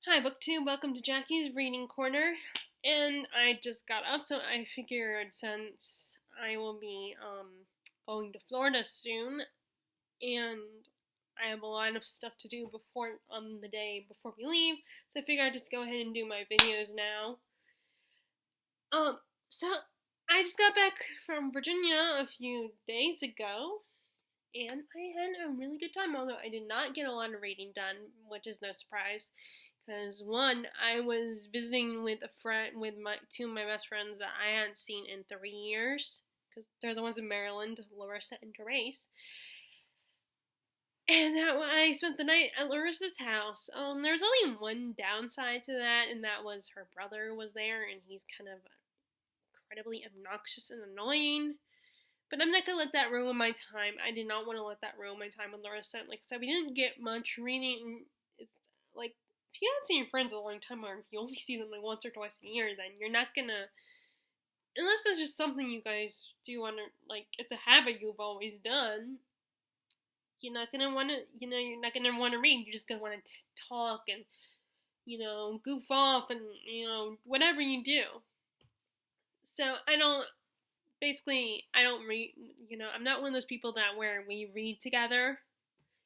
Hi, BookTube. Welcome to Jackie's Reading Corner. And I just got up, so I figured since I will be going to Florida soon, and I have a lot of stuff to do before on the day before we leave, so I figured I'd just go ahead and do my videos now. So I just got back from Virginia a few days ago, and I had a really good time. Although I did not get a lot of reading done, which is no surprise. Because one, I was visiting with a friend, with my two of my best friends that I hadn't seen in 3 years, because they're the ones in Maryland, Larissa and Therese. And that I spent the night at Larissa's house. There's only one downside to that, and that was her brother was there, and he's kind of incredibly obnoxious and annoying. But I'm not gonna let that ruin my time. I did not want to let that ruin my time with Larissa. Like I said, we didn't get much reading. It's like, if you haven't seen your friends a long time, or if you only see them like once or twice a year, then you're not gonna, unless it's just something you guys do on like it's a habit you've always done. You're not gonna want to, you're not gonna want to read. You're just gonna want to talk and goof off and whatever you do. So I don't read. I'm not one of those people that where we read together,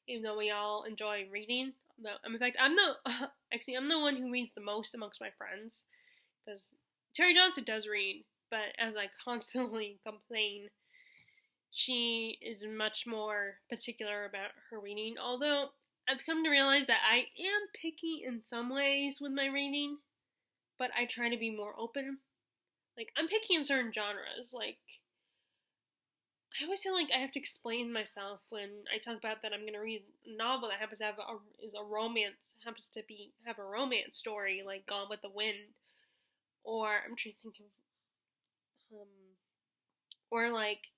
even though we all enjoy reading. No, in fact, I'm the actually I'm the one who reads the most amongst my friends, because Terry Johnson does read, but as I constantly complain, she is much more particular about her reading. Although I've come to realize that I am picky in some ways with my reading, but I try to be more open. Like, I'm picky in certain genres. Like, I always feel like I have to explain myself when I talk about that I'm going to read a novel that happens to have have a romance story, like Gone with the Wind, or I'm trying to think of or like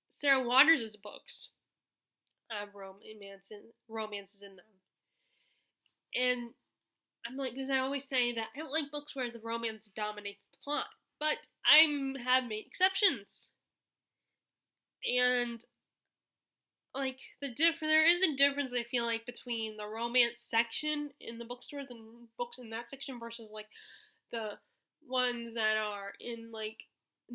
Sarah Waters' books have romances in them, and I'm like, because I always say that I don't like books where the romance dominates the plot, but I have made exceptions. And like there is a difference, I feel like, between the romance section in the bookstore, the books in that section, versus like the ones that are in like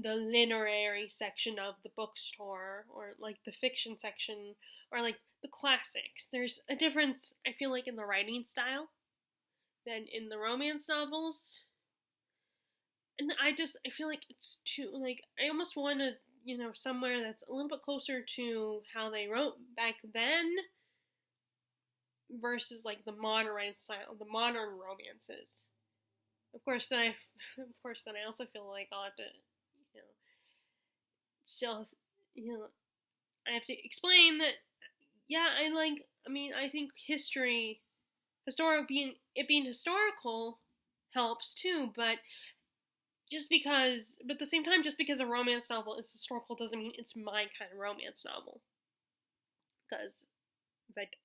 the literary section of the bookstore, or like the fiction section, or like the classics. There's a difference, I feel like, in the writing style than in the romance novels. And I feel like it's too, like, I almost want to, somewhere that's a little bit closer to how they wrote back then versus like the modern style, the modern romances. Of course, then I also feel like I'll have to, you know, still, I have to explain that, yeah, I think being historical helps too, but at the same time, just because a romance novel is historical doesn't mean it's my kind of romance novel. Because, like,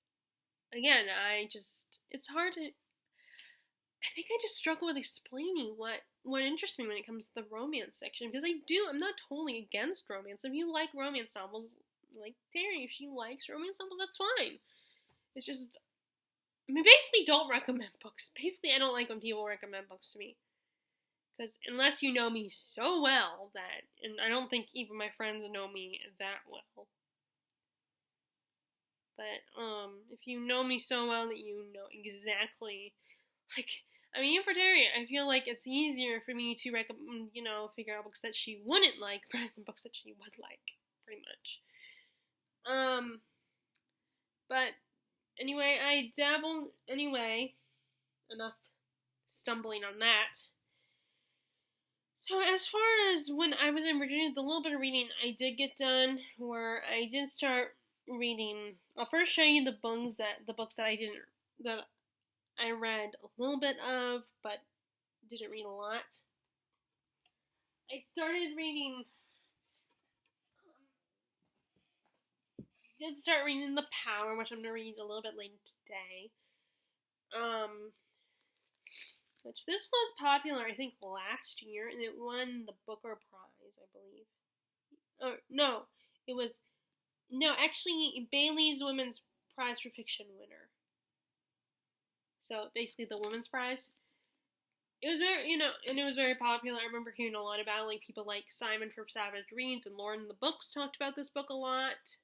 again, it's hard to, I think I just struggle with explaining what interests me when it comes to the romance section, because I'm not totally against romance. If you like romance novels, like Terry, if she likes romance novels, that's fine. It's just, basically, don't recommend books. Basically, I don't like when people recommend books to me. Because unless you know me so well that, and I don't think even my friends know me that well. But, if you know me so well that you know exactly, like, for Terry, I feel like it's easier for me to recommend, figure out books that she wouldn't like rather than books that she would like, pretty much. But anyway, enough stumbling on that. So as far as when I was in Virginia, the little bit of reading I did get done, where I did start reading. I'll first show you the books that I read a little bit of, but didn't read a lot. I started reading. Did start reading The Power, which I'm gonna read a little bit later today. Which this was popular, I think, last year, and it won the Booker Prize, I believe. No, it was actually Bailey's Women's Prize for Fiction winner. So basically the women's prize. It was very, and it was very popular. I remember hearing a lot about it. Like people like Simon from Savage Reads and Lauren in the Books talked about this book a lot.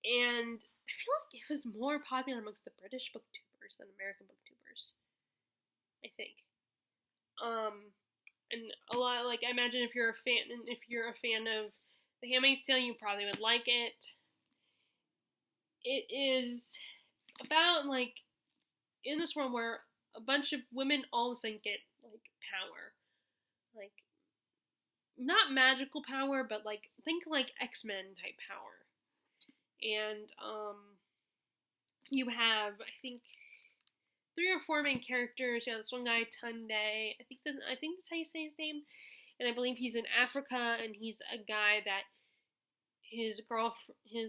And I feel like it was more popular amongst the British booktubers than American booktubers. I think. And a lot, like I imagine if you're a fan of The Handmaid's Tale, you probably would like it. It is about like in this world where a bunch of women all of a sudden get like power, like not magical power, but like think like X-Men type power, and you have I think 3 or 4 main characters. You have this one guy Tunde. I think that's how you say his name, and I believe he's in Africa, and he's a guy that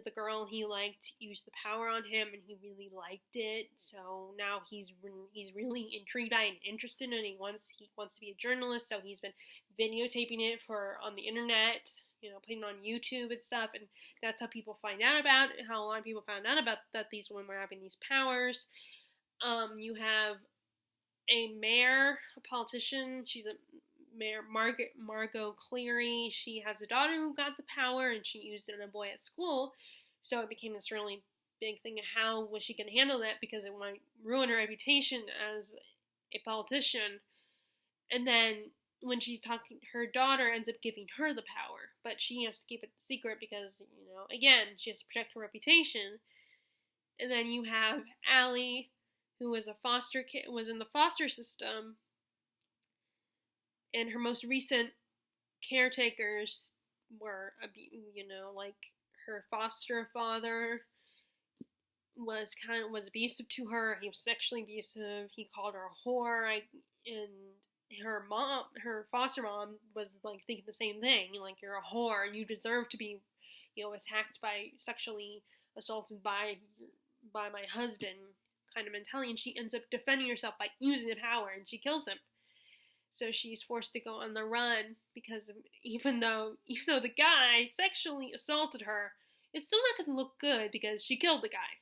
the girl he liked used the power on him, and he really liked it. So now he's really intrigued by and interested, and he wants to be a journalist. So he's been videotaping it on the internet, putting it on YouTube and stuff, and that's how people find out about it. How a lot of people found out about that these women were having these powers. You have a mayor, a politician. She's a Mayor Margot Cleary. She has a daughter who got the power, and she used it on a boy at school. So it became this really big thing. How was she going to handle that? Because it might ruin her reputation as a politician. And then when she's talking, her daughter ends up giving her the power, but she has to keep it secret because, again, she has to protect her reputation. And then you have Allie, who was was in the foster system. And her most recent caretakers were, like her foster father was abusive to her. He was sexually abusive. He called her a whore. And her foster mom was like thinking the same thing. Like, you're a whore. You deserve to be, attacked sexually assaulted by my husband kind of mentality. And she ends up defending herself by using the power, and she kills him. So she's forced to go on the run because even though the guy sexually assaulted her, it's still not going to look good because she killed the guy.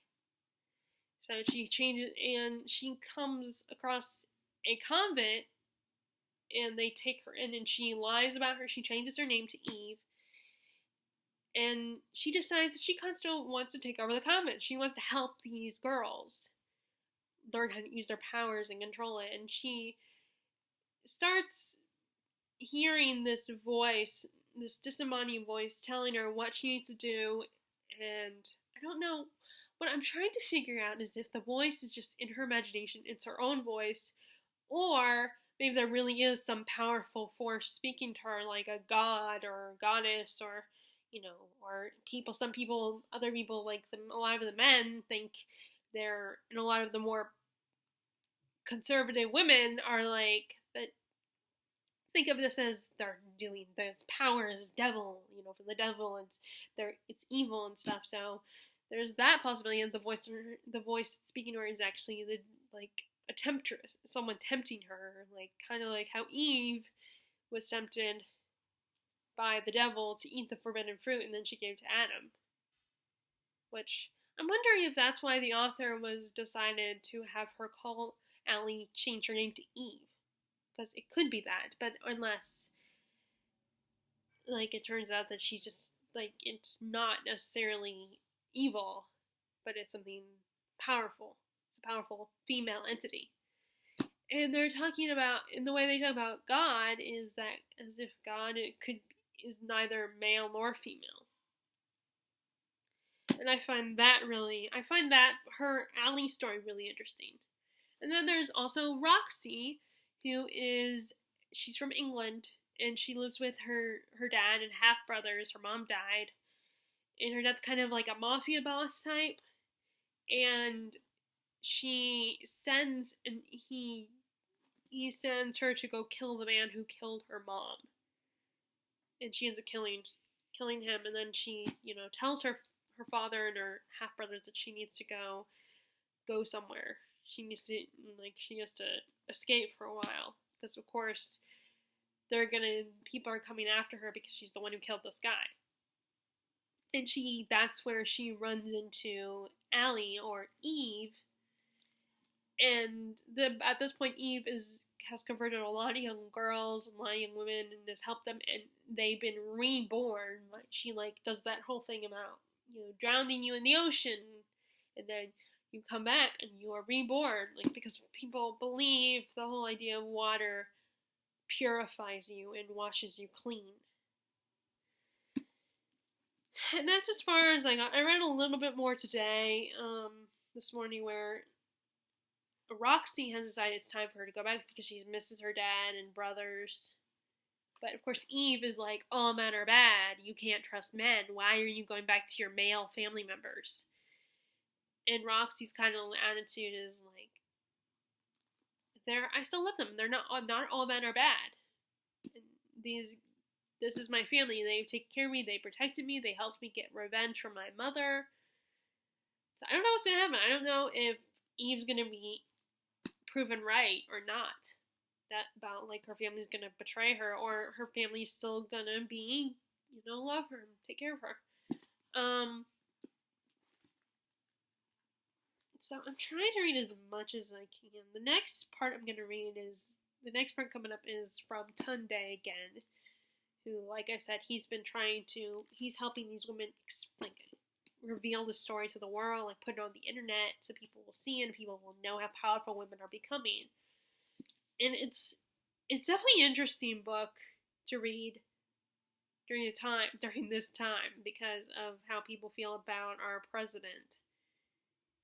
So she changes, and she comes across a convent, and they take her in, and she lies about her. She changes her name to Eve, and she decides that she kind of still wants to take over the convent. She wants to help these girls learn how to use their powers and control it, and she starts hearing this voice, this disembodied voice telling her what she needs to do, and I don't know. What I'm trying to figure out is if the voice is just in her imagination, it's her own voice, or maybe there really is some powerful force speaking to her, like a god or a goddess, or or other people, like a lot of the men think and a lot of the more conservative women are like that. Think of this as they're doing this power as devil, for the devil, it's evil and stuff. So there's that possibility, and the voice speaking to her is actually a temptress, someone tempting her, kind of like how Eve was tempted by the devil to eat the forbidden fruit, and then she gave to Adam. Which I'm wondering if that's why the author was decided to have her call Allie change her name to Eve. Because it could be that, but unless, it turns out that she's just, it's not necessarily evil, but it's something powerful. It's a powerful female entity. And they're talking about, and the way they talk about God is that as if God is neither male nor female. And I find that her Allie story really interesting. And then there's also Roxy, she's from England, and she lives with her dad and half-brothers. Her mom died, and her dad's kind of like a mafia boss type, and he sends her to go kill the man who killed her mom, and she ends up killing him, and then she, tells her father and her half-brothers that she needs to go somewhere. She has to escape for a while, because of course people are coming after her because she's the one who killed this guy. And that's where she runs into Allie, or Eve, And at this point, Eve has converted a lot of young girls and a lot of young women and has helped them, and they've been reborn. Like she does that whole thing about drowning you in the ocean, and then you come back and you are reborn. Because people believe the whole idea of water purifies you and washes you clean. And that's as far as I got. I read a little bit more today, this morning, where Roxy has decided it's time for her to go back because she misses her dad and brothers. But of course, Eve is like, all men are bad. You can't trust men. Why are you going back to your male family members? And Roxy's kind of attitude is like, I still love them. They're not all men are bad. And this is my family. They take care of me. They protected me. They helped me get revenge from my mother. So I don't know what's gonna happen. I don't know if Eve's gonna be proven right or not. That about her family's gonna betray her, or her family's still gonna be, love her and take care of her. So I'm trying to read as much as I can. The next part coming up is from Tunde again, who, like I said, he's helping these women reveal the story to the world, put it on the internet so people will see and people will know how powerful women are becoming. And it's definitely an interesting book to read during this time because of how people feel about our president.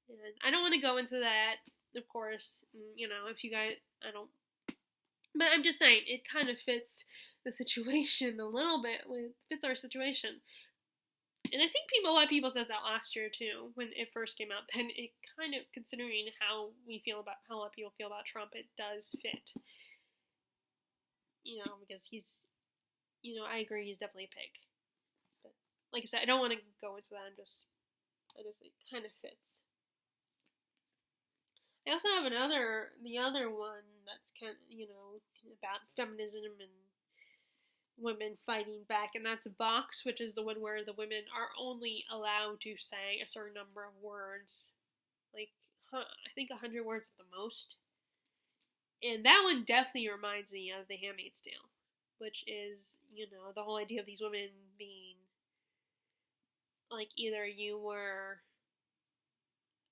And I don't want to go into that, of course. If you guys, but I'm just saying it kind of fits the situation a little bit. Fits our situation. And I think a lot of people said that last year too, when it first came out. And it kind of, considering how a lot of people feel about Trump, it does fit. Because he's, I agree, he's definitely a pig. But like I said, I don't want to go into that. It kind of fits. I also have the other one that's kind of, about feminism and women fighting back, and that's Vox, which is the one where the women are only allowed to say a certain number of words, I think 100 words at the most. And that one definitely reminds me of The Handmaid's Tale, which is, the whole idea of these women being, either you were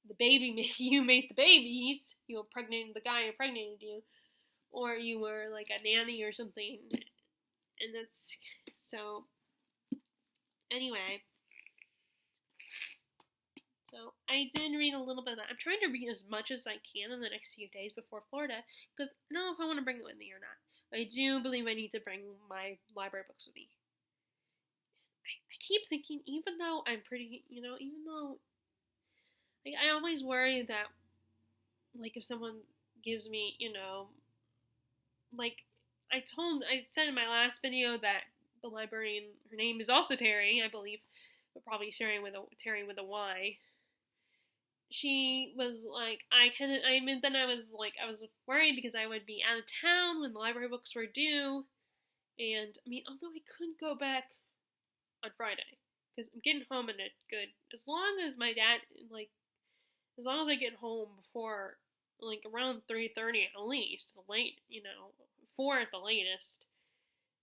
the baby, you made the babies, you impregnated the guy who impregnated you, or you were a nanny or something. And that's, so, anyway. So, I did read a little bit of that. I'm trying to read as much as I can in the next few days before Florida, because I don't know if I want to bring it with me or not. I do believe I need to bring my library books with me. I keep thinking, even though I'm pretty, even though, I always worry that, if someone gives me, I said in my last video that the librarian, her name is also Terry, I believe, but probably Terry with a Y. She was then I was worried because I would be out of town when the library books were due, and, although I couldn't go back on Friday, because I'm getting home in a good, as long as my dad, as long as I get home before, around 3:30 at least, 4 at the latest,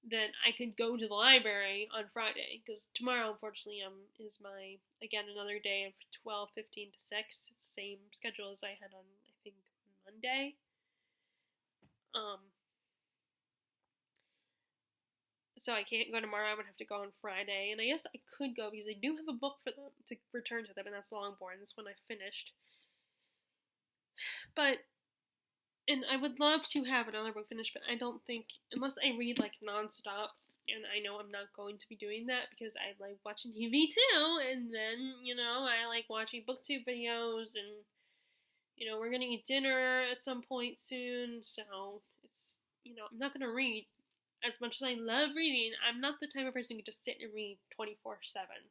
then I could go to the library on Friday, because tomorrow, unfortunately, is another day of 12:15 to 6. It's the same schedule as I had on, I think, Monday. So I can't go tomorrow. I would have to go on Friday, and I guess I could go because I do have a book for them to return to them, and that's Longbourn. This one I finished. But, and I would love to have another book finished, but I don't think, unless I read nonstop, and I know I'm not going to be doing that because I like watching TV too, and then, I like watching booktube videos, and, we're gonna eat dinner at some point soon, so it's, I'm not gonna read. As much as I love reading, I'm not the type of person who can just sit and read 24/7.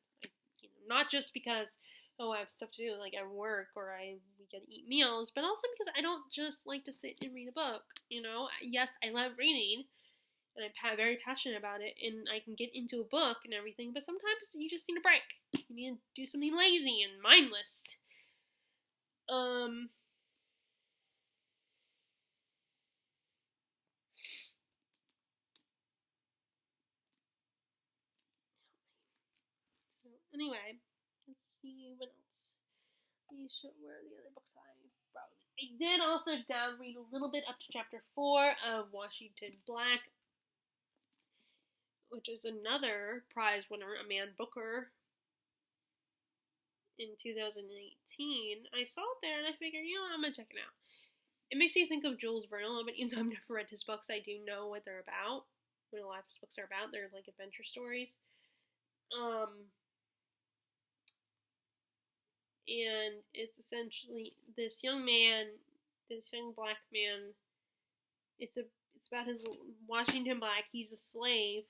Not just because, I have stuff to do, at work, or we get to eat meals, but also because I don't just like to sit and read a book, Yes, I love reading, and I'm very passionate about it, and I can get into a book and everything, but sometimes you just need a break. You need to do something lazy and mindless. Anyway, let's see what else. Where are the other books I brought? I did also down read a little bit up to chapter 4 of Washington Black, which is another prize winner, a man Booker, in 2018. I saw it there and I figured, I'm gonna check it out. It makes me think of Jules Verne a little bit, even though I've never read his books. I do know what they're about, what a lot of his books are about. They're like adventure stories. And it's essentially this young black man. It's about his Washington Black. He's a slave,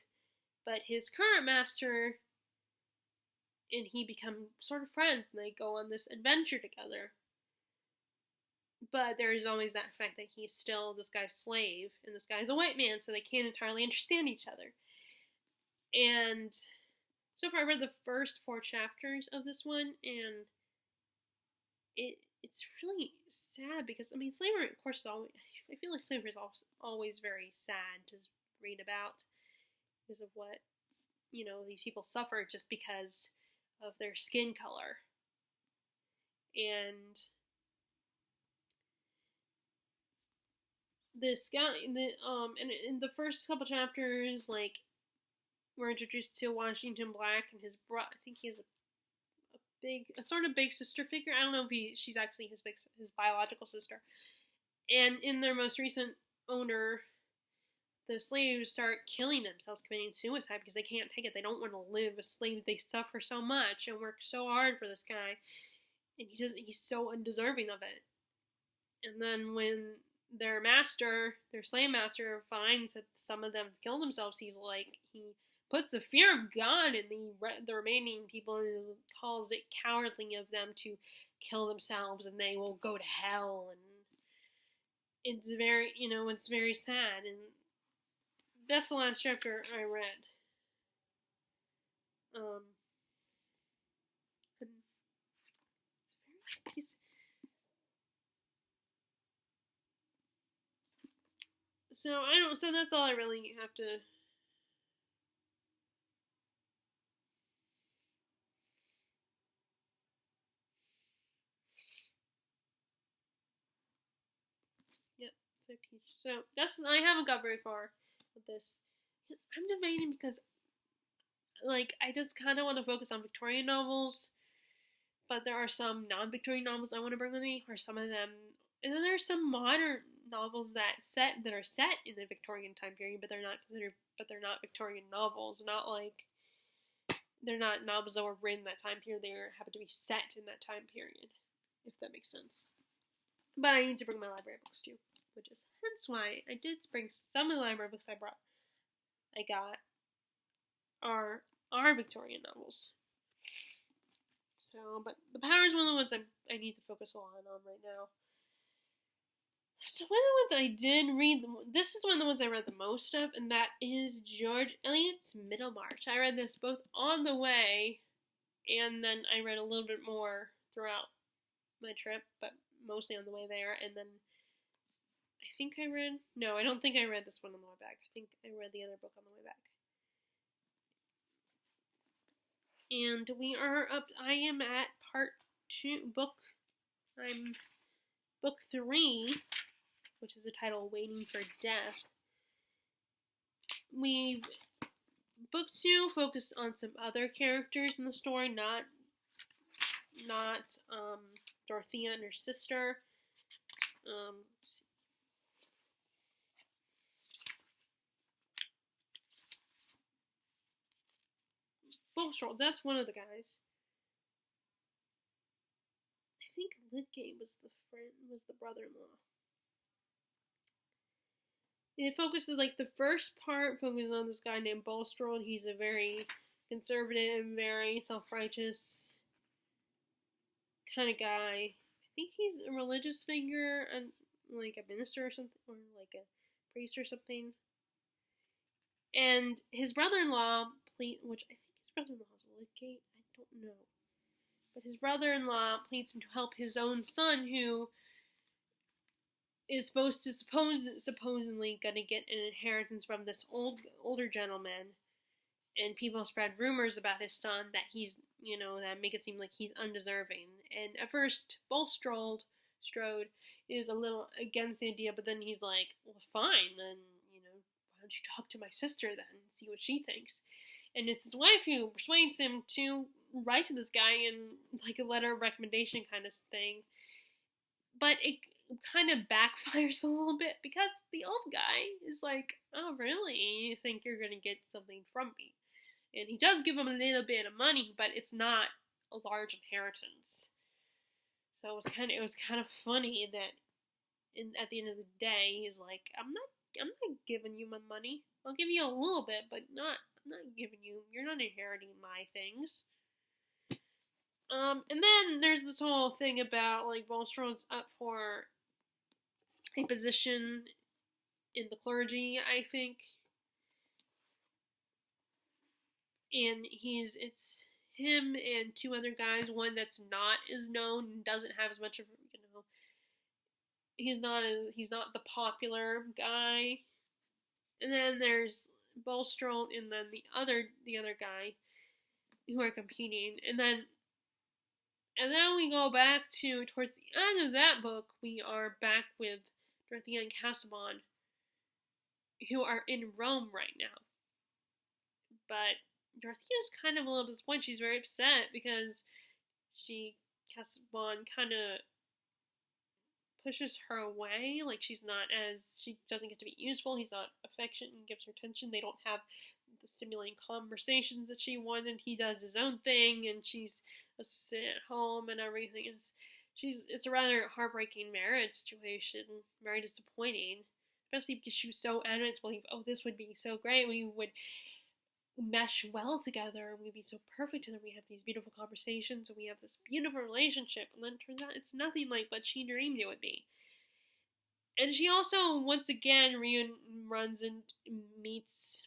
but his current master and he become sort of friends, and they go on this adventure together. But there is always that fact that he's still this guy's slave, and this guy's a white man, so they can't entirely understand each other. And so far, I read the first 4 chapters of this one, and it's really sad because, slavery, of course, is always, I feel like slavery is always very sad to read about because of what, these people suffer just because of their skin color. And this guy, and in the first couple chapters, like, we're introduced to Washington Black and his I think he has a sort of big sister figure. I don't know if she's actually his biological sister. And in their most recent owner, the slaves start killing themselves, committing suicide because they can't take it. They don't want to live a slave. They suffer so much and work so hard for this guy, and he's so undeserving of it. And then when their slave master, finds that some of them killed themselves, he puts the fear of God in the remaining people and calls it cowardly of them to kill themselves, and they will go to hell. And it's very, it's very sad. And that's the last chapter I read. So that's all I really have to. Yep, so I haven't got very far with this. I'm debating because, I just kind of want to focus on Victorian novels, but there are some non-Victorian novels I want to bring with me, or some of them, and then there's some modern novels that are set in the Victorian time period, but they're not Victorian novels. They're not novels that were written in that time period. They happen to be set in that time period, if that makes sense. But I need to bring my library books too, which is hence why I did bring some of the library books I got are Victorian novels. So, but The Power is one of the ones I need to focus a lot on right now. So one of the ones I did read, this is one of the ones I read the most of, and that is George Eliot's Middlemarch. I read this both on the way, and then I read a little bit more throughout my trip, but mostly on the way there, and then I don't think I read this one on the way back. I think I read the other book on the way back. And we are up, I am at book 3, which is the title, Waiting for Death. Book 2 focused on some other characters in the story, not Dorothea and her sister. Bulstrode, that's one of the guys. I think Lydgate was the brother-in-law. It focuses, the first part focuses on this guy named Bulstrode. He's a very conservative, very self-righteous kind of guy. I think he's a religious figure, and a minister or something, or a priest or something. And his brother-in-law, which I think his brother-in-law is Lydgate, I don't know. But his brother-in-law pleads him to help his own son, who is supposedly going to get an inheritance from this older gentleman, and people spread rumors about his son that he's that make it seem like he's undeserving. And at first, Strode is a little against the idea, but then he's like, well, fine, then, why don't you talk to my sister then and see what she thinks? And it's his wife who persuades him to write to this guy in like a letter of recommendation kind of thing. But it kind of backfires a little bit because the old guy is like, oh, really? You think you're going to get something from me? And he does give him a little bit of money, but it's not a large inheritance. So it was kind of funny that at the end of the day, he's like, I'm not giving you my money. I'll give you a little bit, but I'm not giving you. You're not inheriting my things. And then there's this whole thing about like Bulstrode's up for a position in the clergy, I think. And it's him and two other guys. One that's not as known and doesn't have as much of he's not the popular guy. And then there's Bulstrode and then the other guy who are competing. And then we go back to towards the end of that book. We are back with Dorothea and Casaubon, who are in Rome right now. But Dorothea's kind of a little disappointed. She's very upset because Casaubon kind of pushes her away. Like she doesn't get to be useful. He's not affectionate and gives her attention. They don't have the stimulating conversations that she wanted. He does his own thing, and she's just sitting at home and everything. It's a rather heartbreaking marriage situation. Very disappointing, especially because she was so adamant to believe, oh, this would be so great. We would mesh well together. We'd be so perfect together. We have these beautiful conversations, and we have this beautiful relationship. And then it turns out it's nothing like what she dreamed it would be. And she also, once again, runs and meets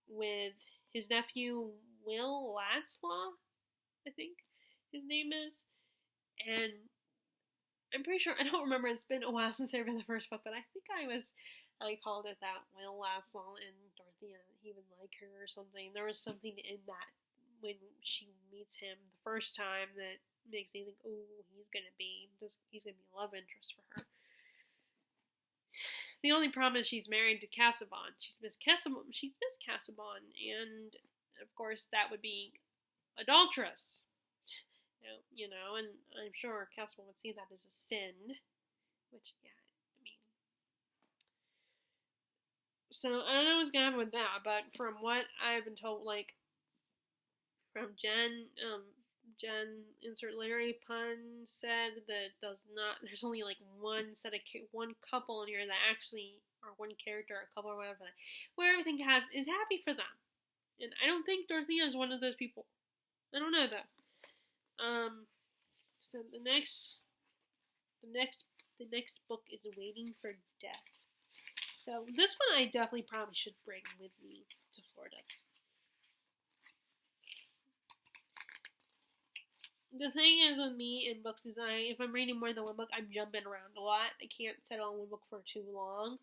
with his nephew, Will Ladslaw, I think his name is. And I'm pretty sure, I don't remember, it's been a while since I read the first book, but I think I called it that. Will Ladslaw and Dorothea, he would like her or something. There was something in that when she meets him the first time that makes me think, oh, he's gonna be a love interest for her. The only problem is she's married to Casaubon. She's Miss Casaubon, and of course that would be adulteress. And I'm sure Casaubon would see that as a sin, which, yeah, I mean. So I don't know what's gonna happen with that, but from what I've been told, like from Jen insert literary pun said that there's only like one couple in here that actually, or one character, a couple or whatever, where everything is happy for them. And I don't think Dorothea is one of those people. I don't know though. So the next book is Waiting for Death. So this one I definitely probably should bring with me to Florida. The thing is with me in books is if I'm reading more than one book, I'm jumping around a lot. I can't settle on one book for too long.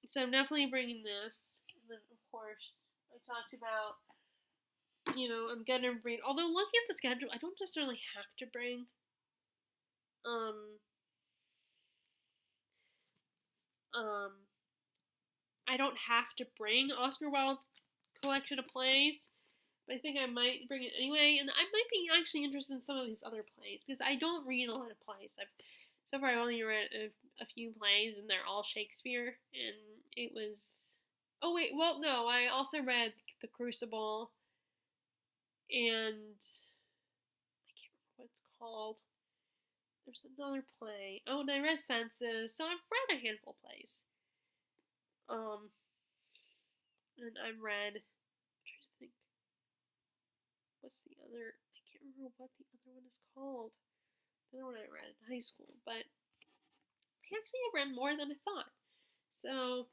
So I'm definitely bringing this. And then, of course, I talked about, I'm gonna read. Although looking at the schedule, I don't necessarily have to bring. I don't have to bring Oscar Wilde's collection of plays. But I think I might bring it anyway, and I might be actually interested in some of his other plays, because I don't read a lot of plays. So far I've only read a few plays, and they're all Shakespeare, and it was... Oh wait, well no, I also read The Crucible, and... I can't remember what it's called. There's another play. Oh, and I read Fences, so I've read a handful of plays. And I've read... What's the other? I can't remember what the other one is called. The other one I read in high school, but I actually have read more than I thought. So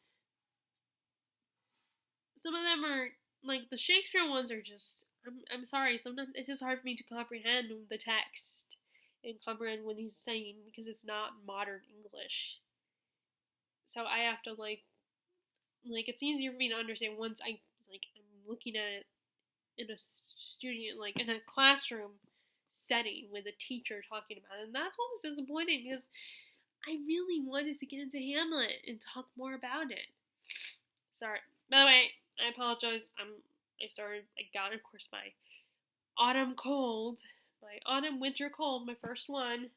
some of them are like the Shakespeare ones are just. I'm sorry. Sometimes it's just hard for me to comprehend the text and comprehend what he's saying because it's not modern English. So I have to like it's easier for me to understand once I'm looking at it in a studio, like in a classroom setting with a teacher talking about it. And that's what was disappointing because I really wanted to get into Hamlet and talk more about it. Sorry. By the way, I apologize. I got, of course, my autumn cold, my autumn winter cold, my first one.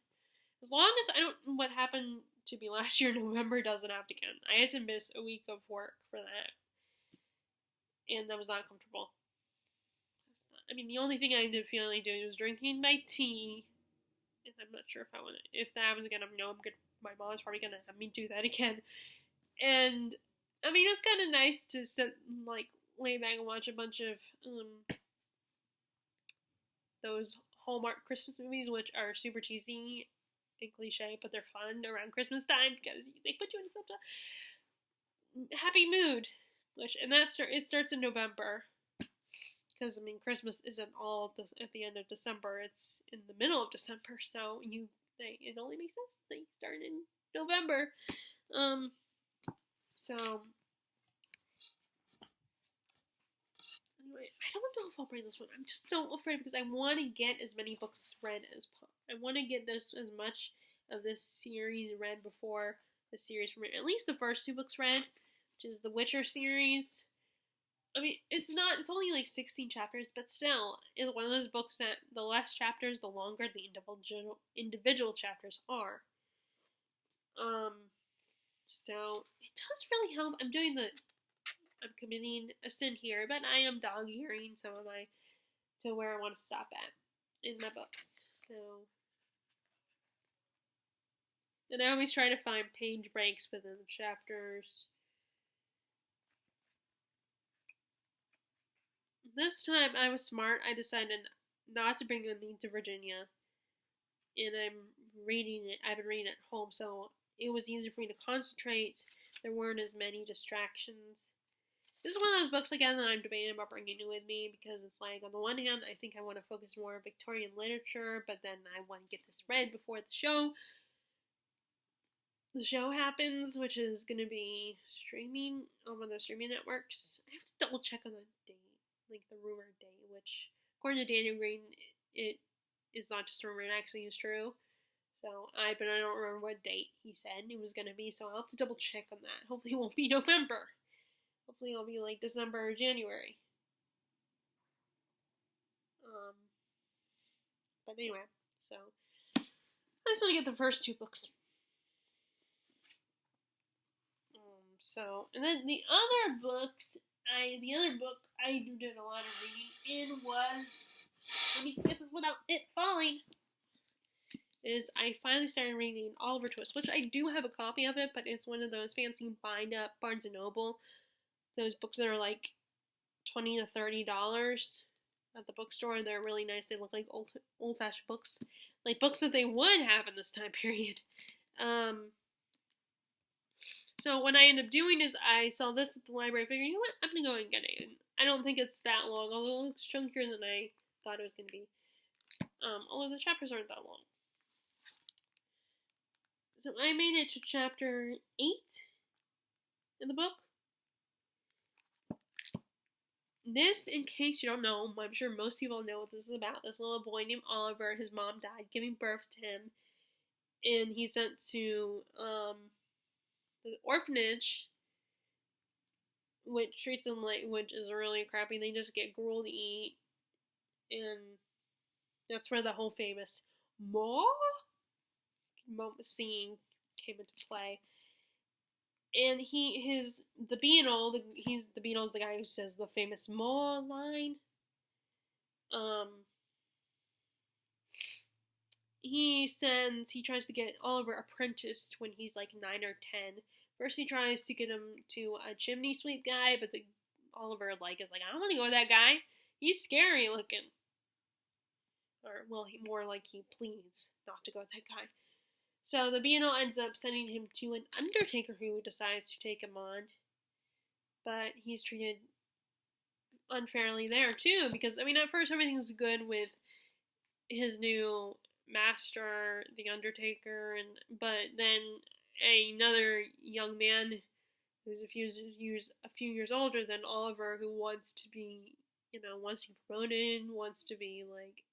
As long as I don't know what happened to be last year, November doesn't happen again. I had to miss a week of work for that, and that was not comfortable. I mean, the only thing I did feel like doing was drinking my tea, and I'm not sure if that happens again. My mom's probably gonna have me do that again. And I mean, it's kind of nice to like lay back and watch a bunch of those Hallmark Christmas movies, which are super cheesy and cliche, but they're fun around Christmas time because they put you in such a happy mood. It starts in November. Because, I mean, Christmas isn't at the end of December, it's in the middle of December, so it only makes sense they start in November. So, anyway, I don't know if I'll bring this one. I'm just so afraid because I want to get as many books read as possible. I want to get as much of this series read before the series premiere. At least the first 2 books read, which is the Witcher series. I mean, it's only like 16 chapters, but still, it's one of those books that the less chapters, the longer the individual chapters are. So, it does really help. I'm committing a sin here, but I am dog-earing some of to where I want to stop at in my books, so. And I always try to find page breaks within the chapters. This time I was smart. I decided not to bring me to Virginia, and I've been reading it at home, so it was easier for me to concentrate. There weren't as many distractions. This is one of those books again that I'm debating about bringing it with me because it's like, on the one hand, I think I want to focus more on Victorian literature, but then I want to get this read before the show happens, which is going to be streaming on one of the streaming networks. I have to double check on the date. Like the rumored date, which according to Daniel Green, it is not just a rumor; it actually is true. But I don't remember what date he said it was gonna be, so I'll have to double check on that. Hopefully, it won't be November. Hopefully, it'll be like December or January. But anyway, so I just want to get the first 2 books. And then the other book I did a lot of reading in was, let me get this without it falling, is I finally started reading Oliver Twist, which I do have a copy of it, but it's one of those fancy bind-up Barnes & Noble, those books that are like $20 to $30 at the bookstore. They're really nice. They look like old-fashioned books, like books that they would have in this time period. So what I ended up doing is I saw this at the library. I figured, you know what, I'm going to go and get it. And I don't think it's that long, although it looks chunkier than I thought it was going to be. Although the chapters aren't that long. So I made it to chapter 8 in the book. This, in case you don't know, I'm sure most people know what this is about. This little boy named Oliver, his mom died giving birth to him. And he's sent to the orphanage, which treats them which is really crappy. They just get gruel to eat, and that's where the whole famous "Ma" scene came into play. And the Beano, the Beano's the guy who says the famous "Ma" line. He tries to get Oliver apprenticed when he's like 9 or 10. First he tries to get him to a chimney sweep guy, but Oliver is like, I don't want to go with that guy. He's scary looking. Or, well, more like he pleads not to go with that guy. So the Beano ends up sending him to an undertaker who decides to take him on. But he's treated unfairly there too, because, I mean, at first everything's good with his new master, the Undertaker, but then another young man who's a few years older than Oliver, who wants to be promoted, wants to be like,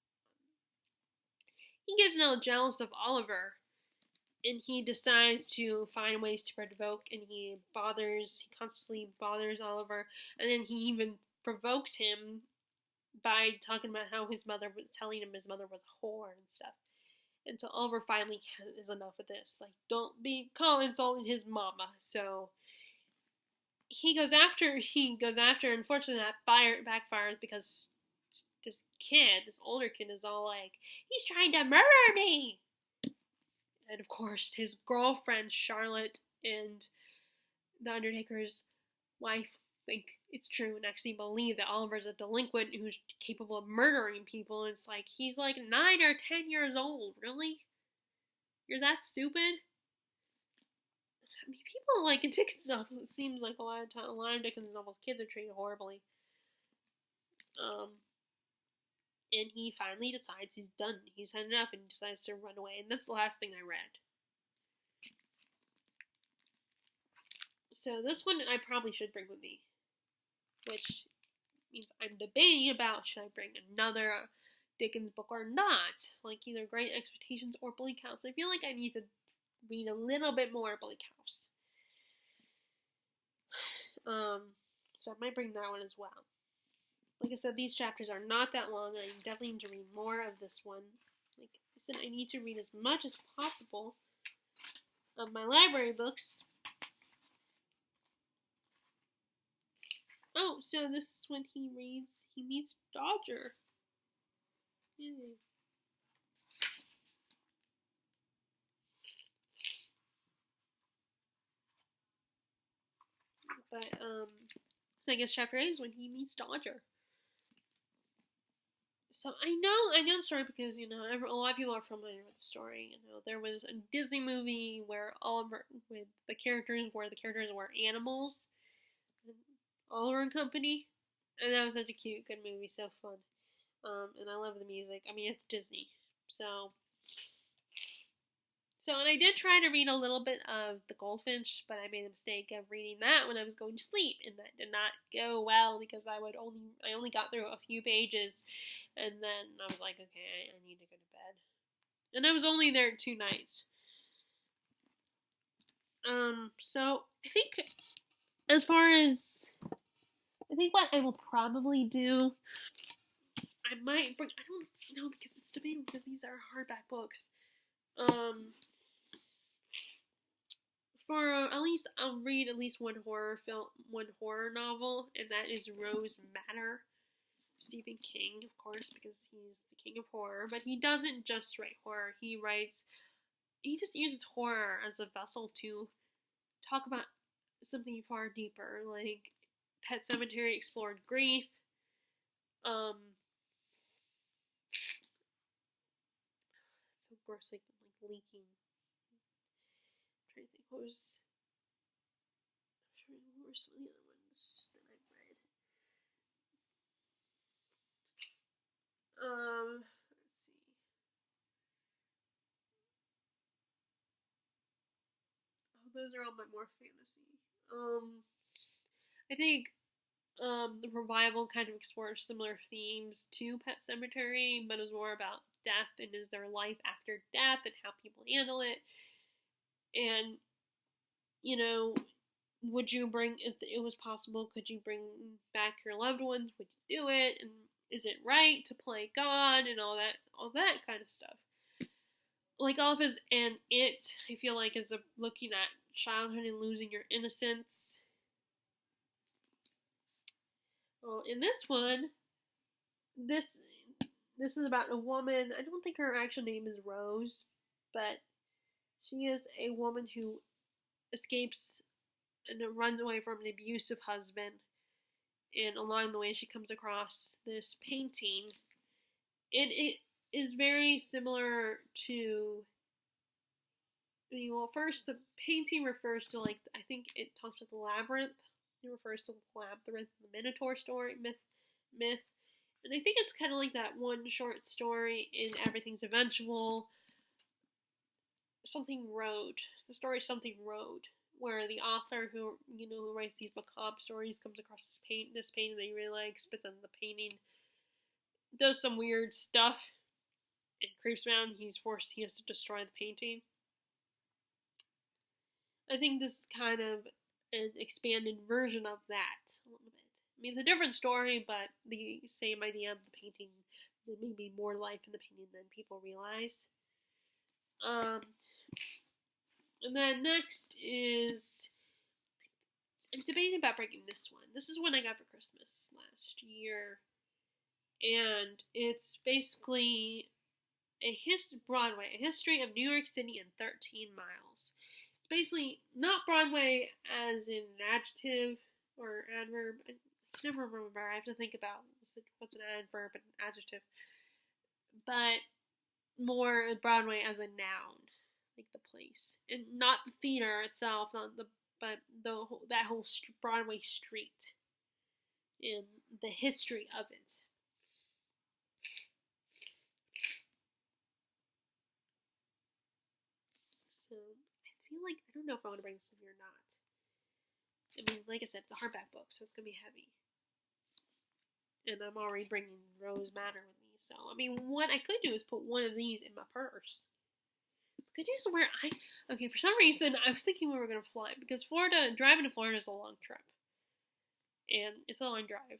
he gets a little jealous of Oliver, and he decides to find ways to provoke, and he constantly bothers Oliver, and then he even provokes him by talking about how telling him his mother was a whore and stuff. And so Oliver finally is enough of this. Like, don't be insulting his mama. So he goes after. Unfortunately, that backfires because this older kid, is all like, he's trying to murder me. And of course, his girlfriend Charlotte and the Undertaker's wife think it's true and actually believe that Oliver's a delinquent who's capable of murdering people. And it's like, he's like 9 or 10 years old. Really? You're that stupid? I mean, people like in Dickens novels, it seems like a lot of Dickens novels, kids are treated horribly. And he finally decides he's done. He's had enough and decides to run away. And that's the last thing I read. So this one I probably should bring with me, which means I'm debating about should I bring another Dickens book or not, like either Great Expectations or Bleak House. I feel like I need to read a little bit more Bleak House. So I might bring that one as well. Like I said, these chapters are not that long, and I definitely need to read more of this one. Like I said, I need to read as much as possible of my library books. Oh, so this is when he meets Dodger. Yay. But, so I guess chapter 8 is when he meets Dodger. So I know the story because, a lot of people are familiar with the story. There was a Disney movie where Oliver, with the characters were animals, Oliver and Company, and that was such a cute, good movie, so fun. And I love the music. I mean, it's Disney, and I did try to read a little bit of The Goldfinch, but I made a mistake of reading that when I was going to sleep, and that did not go well because I only got through a few pages, and then I was like, okay, I need to go to bed. And I was only there 2 nights. So I think what I will probably do, I might bring, I don't know because it's debatable because these are hardback books. At least I'll read at least one horror novel, and that is Rose Madder. Stephen King, of course, because he's the king of horror. But he doesn't just write horror. He just uses horror as a vessel to talk about something far deeper, like Pet Sematary explored grief. So gross, like leaking. I'm trying to think what were some of the other ones that I've read. Let's see. Oh, those are all more fantasy. I think the revival kind of explores similar themes to Pet Sematary, but is more about death and is there life after death and how people handle it. And, would you bring, if it was possible, could you bring back your loved ones? Would you do it? And is it right to play God and all that kind of stuff? Like Office and It, I feel like is looking at childhood and losing your innocence. Well, in this one, this is about a woman. I don't think her actual name is Rose, but she is a woman who escapes and runs away from an abusive husband. And along the way, she comes across this painting. And it is very similar to. First, the painting refers to, I think it talks about the labyrinth. It refers to the labyrinth, the Minotaur story, myth. And I think it's kind of like that one short story in Everything's Eventual. Something Road. The story Something Road, where the author who writes these macabre stories comes across this painting that he really likes, but then the painting does some weird stuff and creeps him out, and he has to destroy the painting. I think this is kind of an expanded version of that a little bit. I mean, it's a different story, but the same idea of the painting. There may be more life in the painting than people realized. And then next is, I'm debating about breaking this one. This is one I got for Christmas last year, and it's basically Broadway, a history of New York City in 13 miles. It's basically not Broadway as in an adjective or adverb. I never remember. I have to think about what's an adverb and an adjective. But more Broadway as a noun, like the place, and not the theater itself, but that whole Broadway street and the history of it. So I feel like I don't know if I want to bring this with me or not. I mean, like I said, it's a hardback book, so it's gonna be heavy, and I'm already bringing Rose Madder with me. So I mean, what I could do is put one of these in my purse. Could do somewhere okay, for some reason I was thinking we were gonna fly, because driving to Florida is a long trip. And it's a long drive.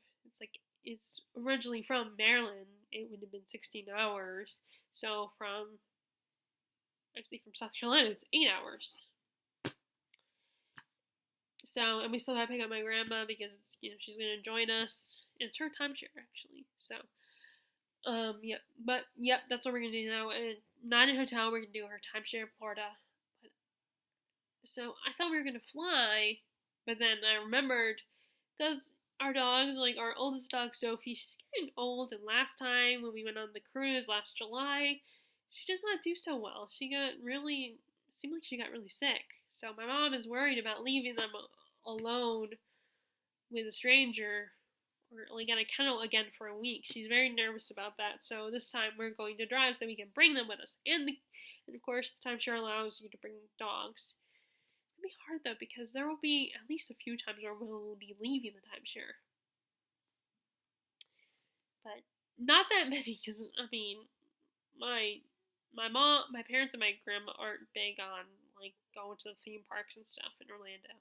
It's originally from Maryland, it would have been 16 hours. So from South Carolina it's 8 hours. So, and we still have to pick up my grandma because it's, she's gonna join us. It's her timeshare actually. So that's what we're gonna do now. And not in a hotel, we're gonna do her timeshare in Florida. So I thought we were gonna fly, but then I remembered, because our dogs, like our oldest dog Sophie, she's getting old, and last time when we went on the cruise last July, she did not do so well. It seemed like she got really sick. So my mom is worried about leaving them alone with a stranger, or like at a kennel again for a week. She's very nervous about that. So this time we're going to drive so we can bring them with us. And of course, the timeshare allows you to bring dogs. It's gonna be hard though, because there will be at least a few times where we'll be leaving the timeshare. But not that many, because I mean, my mom, my parents, and my grandma aren't big on like going to the theme parks and stuff in Orlando.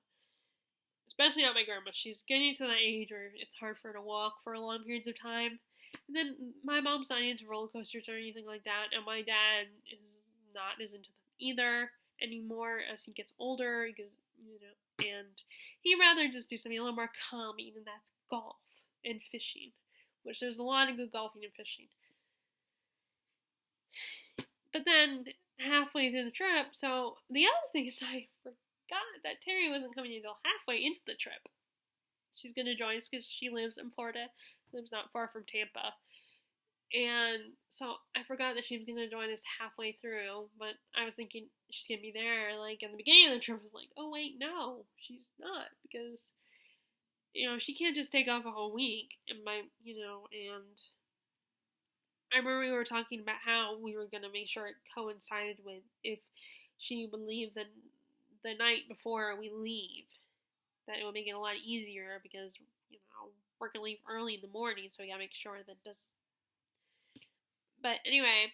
Especially not my grandma. She's getting to that age where it's hard for her to walk for long periods of time. And then my mom's not into roller coasters or anything like that, and my dad is not as into them either anymore as he gets older, because and he'd rather just do something a little more calming, and that's golf and fishing, which there's a lot of good golfing and fishing. But then halfway through the trip, so the other thing is I forgot that Terry wasn't coming until halfway into the trip. She's going to join us because she lives in Florida, lives not far from Tampa. And so I forgot that she was going to join us halfway through, but I was thinking she's going to be there, like, in the beginning of the trip. I was like, oh, wait, no, she's not, because, she can't just take off a whole week, and I remember we were talking about how we were going to make sure it coincided with if she would leave the night before we leave. That it would make it a lot easier, because, we're going to leave early in the morning, so we got to make sure that does. But anyway,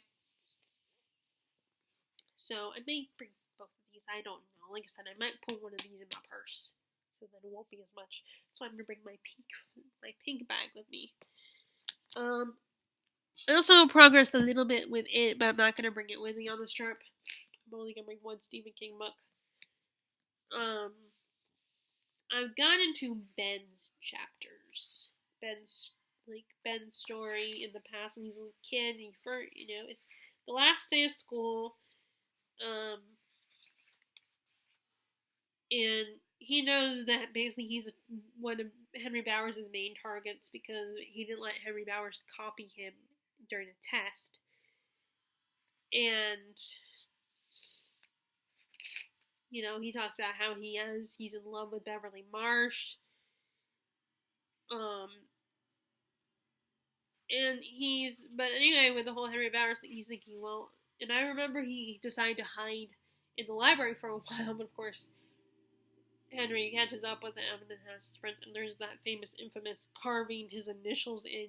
so I may bring both of these. I don't know. Like I said, I might put one of these in my purse, so that it won't be as much. So I'm going to bring my pink bag with me. I also progressed a little bit with it, but I'm not going to bring it with me on this trip. I'm only going to bring one Stephen King book. I've gone into Ben's chapters. Ben's story in the past when he's a little kid. It's the last day of school. And he knows that basically he's one of Henry Bowers' main targets, because he didn't let Henry Bowers copy him during a test. And he talks about how he's in love with Beverly Marsh. But anyway, with the whole Henry Bowers thing, he's thinking, well, and I remember he decided to hide in the library for a while, but of course, Henry catches up with him and has his friends, and there's that famous, infamous carving his initials in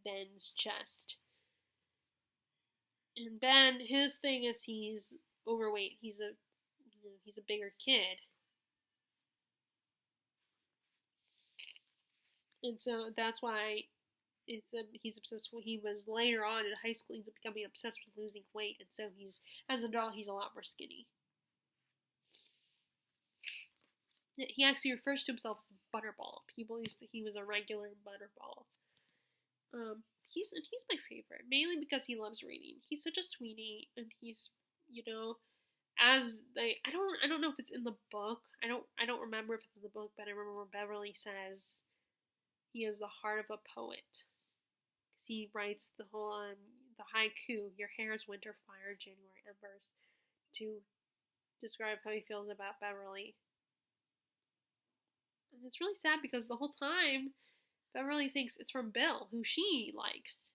Ben's chest. And Ben, his thing is he's overweight. He's a bigger kid, and so that's why he's obsessed. He was later on in high school. He's becoming obsessed with losing weight, and so he's as an adult he's a lot more skinny. He actually refers to himself as Butterball. People used to he was a regular Butterball. He's my favorite mainly because he loves reading. He's such a sweetie, and he's as they I don't know if it's in the book. I don't remember if it's in the book, but I remember Beverly says he has the heart of a poet. Because he writes the whole the haiku, your hair is winter fire, January embers, to describe how he feels about Beverly. And it's really sad because the whole time Beverly thinks it's from Bill, who she likes.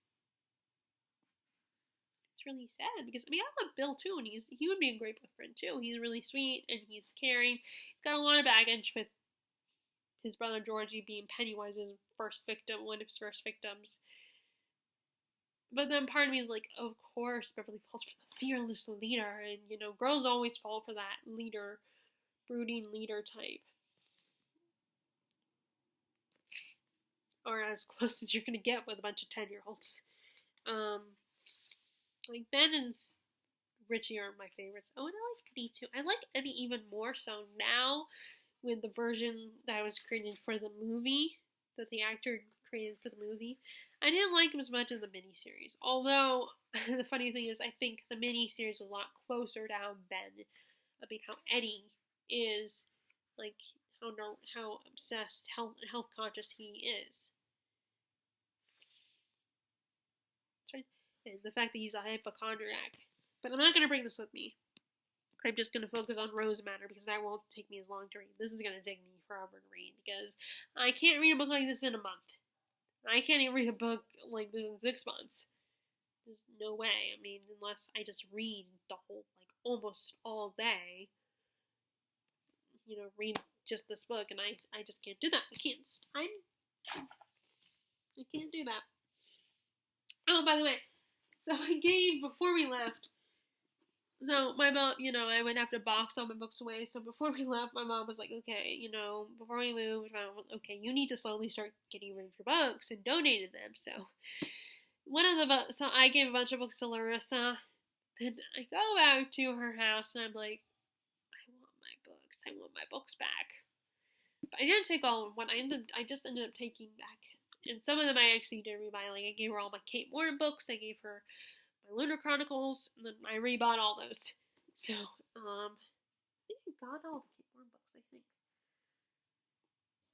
It's really sad because I love Bill too, and he would be a great boyfriend too. He's really sweet and he's caring. He's got a lot of baggage with his brother Georgie being Pennywise's first victim, one of his first victims. But then part of me is like, of course, Beverly falls for the fearless leader, and girls always fall for that leader, brooding leader type. Or as close as you're gonna get with a bunch of 10-year-olds. Like Ben and Richie are my favorites. Oh, and I like Eddie too. I like Eddie even more so now with the version that was created for the movie, that the actor created for the movie. I didn't like him as much in the miniseries. Although, the funny thing is, I think the miniseries was a lot closer to how Ben, how Eddie is, like, how obsessed, health conscious he is. And the fact that he's a hypochondriac. But I'm not going to bring this with me. I'm just going to focus on Rose Manor because that won't take me as long to read. This is going to take me forever to read because I can't read a book like this in a month. I can't even read a book like this in 6 months. There's no way. Unless I just read the whole, almost all day. Read just this book, and I just can't do that. I can't do that. Oh, by the way, so I gave, before we left, so my mom, I would have to box all my books away, so before we left, my mom was like, okay, before we moved, my mom was, okay, you need to slowly start getting rid of your books and donating them, so so I gave a bunch of books to Larissa, then I go back to her house, and I'm like, I want my books back. But I didn't take all of them. I just ended up taking back. And some of them I actually did rebuy. Like, I gave her all my Kate Warren books. I gave her my Lunar Chronicles. And then I rebought all those. So, I think I got all the Kate Warren books, I think.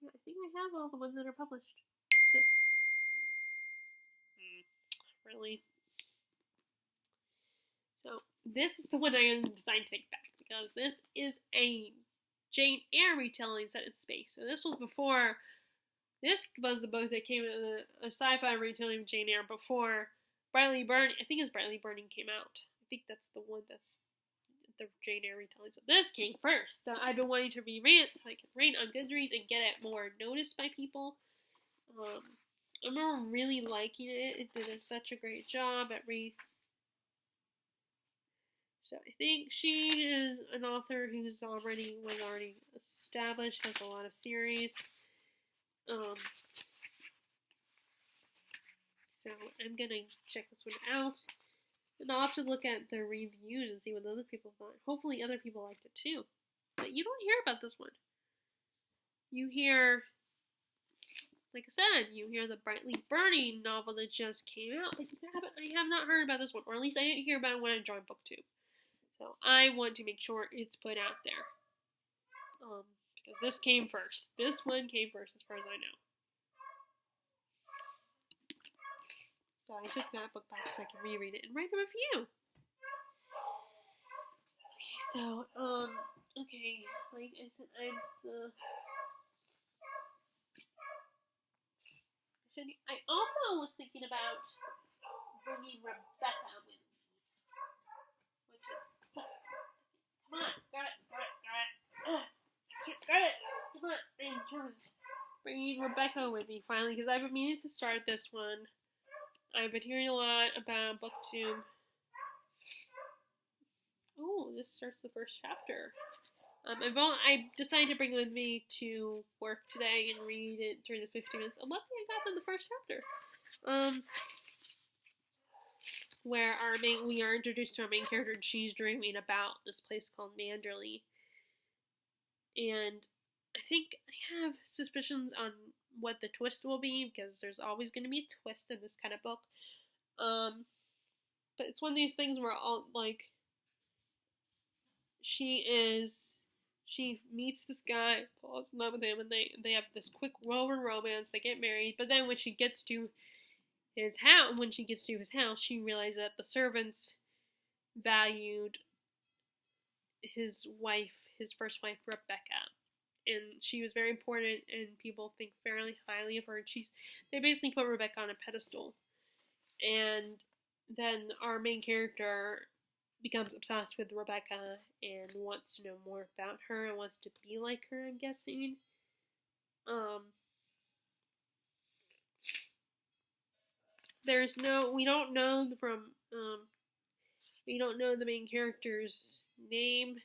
Yeah, I think I have all the ones that are published. So, really? So, this is the one I decided to take back. Because this is a Jane Eyre retelling set in space. So this was the book that came in a sci-fi retelling of Jane Eyre before Brightly Burning. I think it's Brightly Burning came out. I think that's the one that's the Jane Eyre retelling. So this came first. So I've been wanting to reread it so I can read on Goodreads and get it more noticed by people. I remember really liking it. It did such a great job at So I think she is an author who's already established, has a lot of series. So I'm gonna check this one out, and I'll have to look at the reviews and see what other people thought. Hopefully, other people liked it too. But you don't hear about this one. You hear, like I said, you hear the Brightly Burning novel that just came out. I have not heard about this one, or at least I didn't hear about it when I joined BookTube. So I want to make sure it's put out there. Because this came first. This one came first as far as I know. So I took that book back so I can reread it and write a review. Okay, so, okay, like I said, I also was thinking about bringing Rebecca with me. Which is, come on, got it. I can't get it. bringing Rebecca with me finally, because I've been meaning to start this one. I've been hearing a lot about BookTube. Oh, this starts the first chapter. I decided to bring it with me to work today and read it during the 50 minutes. And luckily, I got to the first chapter. Where we are introduced to our main character, and she's dreaming about this place called Manderley. And I think I have suspicions on what the twist will be, because there's always going to be a twist in this kind of book. But it's one of these things where she meets this guy, falls in love with him, and they have this quick whirlwind romance. They get married, but then when she gets to his house, she realizes that the servants valued his first wife, Rebecca, and she was very important, and people think fairly highly of her. They basically put Rebecca on a pedestal, and then our main character becomes obsessed with Rebecca and wants to know more about her and wants to be like her, I'm guessing. We don't know the main character's name.